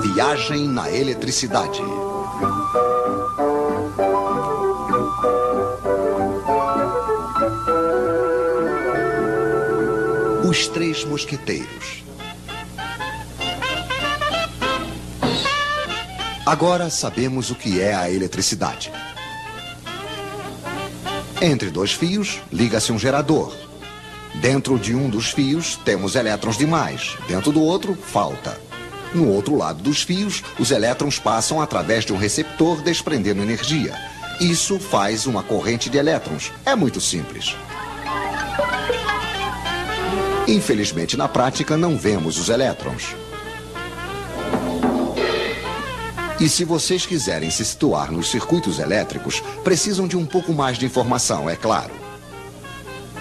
Viagem na eletricidade. Os Três Mosqueteiros. Agora sabemos o que é a eletricidade. Entre dois fios, liga-se um gerador. Dentro de um dos fios, temos elétrons demais. Dentro do outro, falta. No outro lado dos fios, os elétrons passam através de um receptor, desprendendo energia. Isso faz uma corrente de elétrons. É muito simples. Infelizmente, na prática, não vemos os elétrons. E se vocês quiserem se situar nos circuitos elétricos, precisam de um pouco mais de informação, é claro.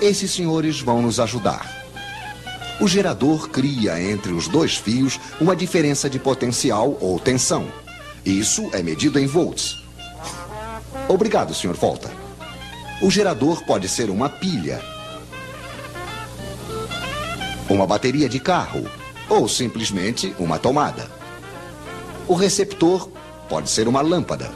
Esses senhores vão nos ajudar. O gerador cria entre os dois fios uma diferença de potencial ou tensão. Isso é medido em volts. Obrigado, Sr. Volta. O gerador pode ser uma pilha, uma bateria de carro ou simplesmente uma tomada. O receptor pode ser uma lâmpada,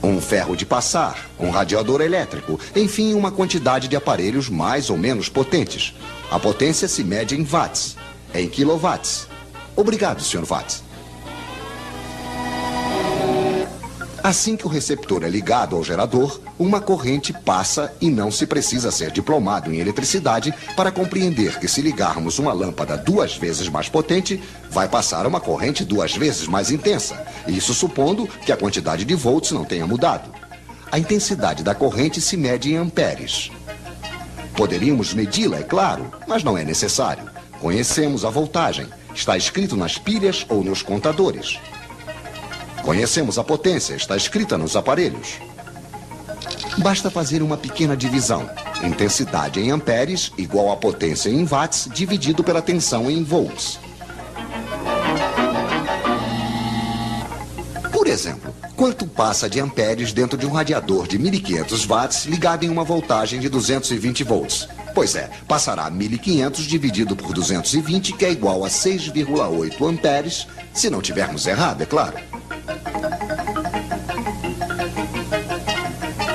um ferro de passar, um radiador elétrico, enfim, uma quantidade de aparelhos mais ou menos potentes. A potência se mede em watts, em quilowatts. Obrigado, Sr. Watts. Assim que o receptor é ligado ao gerador, uma corrente passa e não se precisa ser diplomado em eletricidade para compreender que se ligarmos uma lâmpada 2 vezes mais potente, vai passar uma corrente 2 vezes mais intensa. Isso supondo que a quantidade de volts não tenha mudado. A intensidade da corrente se mede em amperes. Poderíamos medi-la, é claro, mas não é necessário. Conhecemos a voltagem. Está escrito nas pilhas ou nos contadores. Conhecemos a potência, está escrita nos aparelhos. Basta fazer uma pequena divisão. Intensidade em amperes igual a potência em watts dividido pela tensão em volts. Por exemplo, quanto passa de amperes dentro de um radiador de 1500 watts ligado em uma voltagem de 220 volts? Pois é, passará 1500 dividido por 220, que é igual a 6,8 amperes, se não tivermos errado, é claro.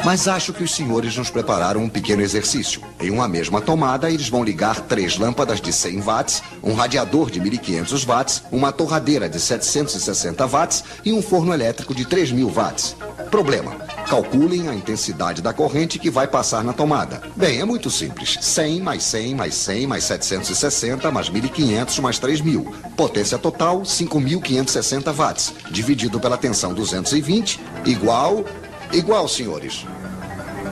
Mas acho que os senhores nos prepararam um pequeno exercício. Em uma mesma tomada, eles vão ligar 3 lâmpadas de 100 watts, um radiador de 1500 watts, uma torradeira de 760 watts e um forno elétrico de 3000 watts. Problema: calculem a intensidade da corrente que vai passar na tomada. Bem, é muito simples. 100 mais 100 mais 100 mais 760 mais 1500 mais 3000. Potência total, 5560 watts. Dividido pela tensão 220, igual, senhores,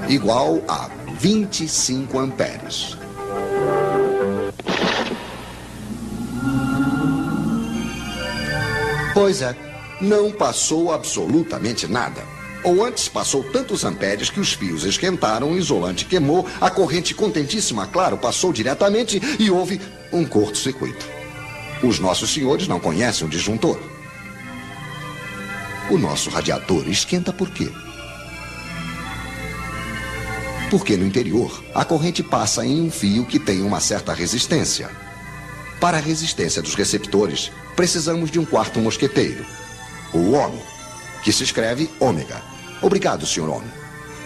igual a 25 amperes. Pois é, não passou absolutamente nada. Ou antes, passou tantos amperes que os fios esquentaram, o isolante queimou, a corrente contentíssima, claro, passou diretamente e houve um curto-circuito. Os nossos senhores não conhecem o disjuntor. O nosso radiador esquenta por quê? Porque no interior, a corrente passa em um fio que tem uma certa resistência. Para a resistência dos receptores, precisamos de um quarto mosqueteiro, o Ohm, que se escreve ômega. Obrigado, Sr. Ohm.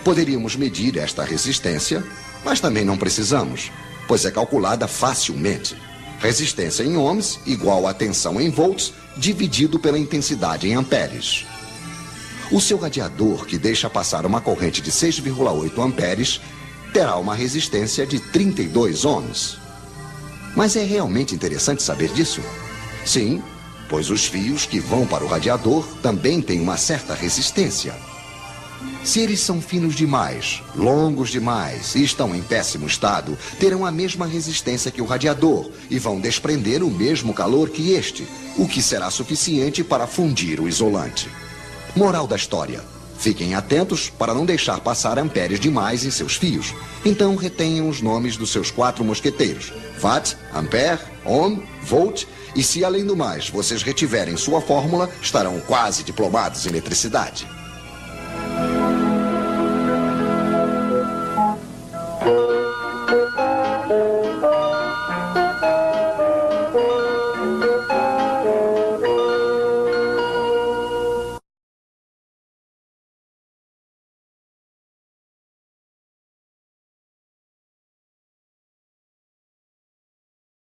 Poderíamos medir esta resistência, mas também não precisamos, pois é calculada facilmente. Resistência em ohms igual a tensão em volts dividido pela intensidade em amperes. O seu radiador, que deixa passar uma corrente de 6,8 amperes, terá uma resistência de 32 ohms. Mas é realmente interessante saber disso? Sim, pois os fios que vão para o radiador também têm uma certa resistência. Se eles são finos demais, longos demais e estão em péssimo estado, terão a mesma resistência que o radiador e vão desprender o mesmo calor que este, o que será suficiente para fundir o isolante. Moral da história: fiquem atentos para não deixar passar amperes demais em seus fios. Então retenham os nomes dos seus 4 mosqueteiros: watt, ampere, ohm, volt. E se além do mais vocês retiverem sua fórmula, estarão quase diplomados em eletricidade.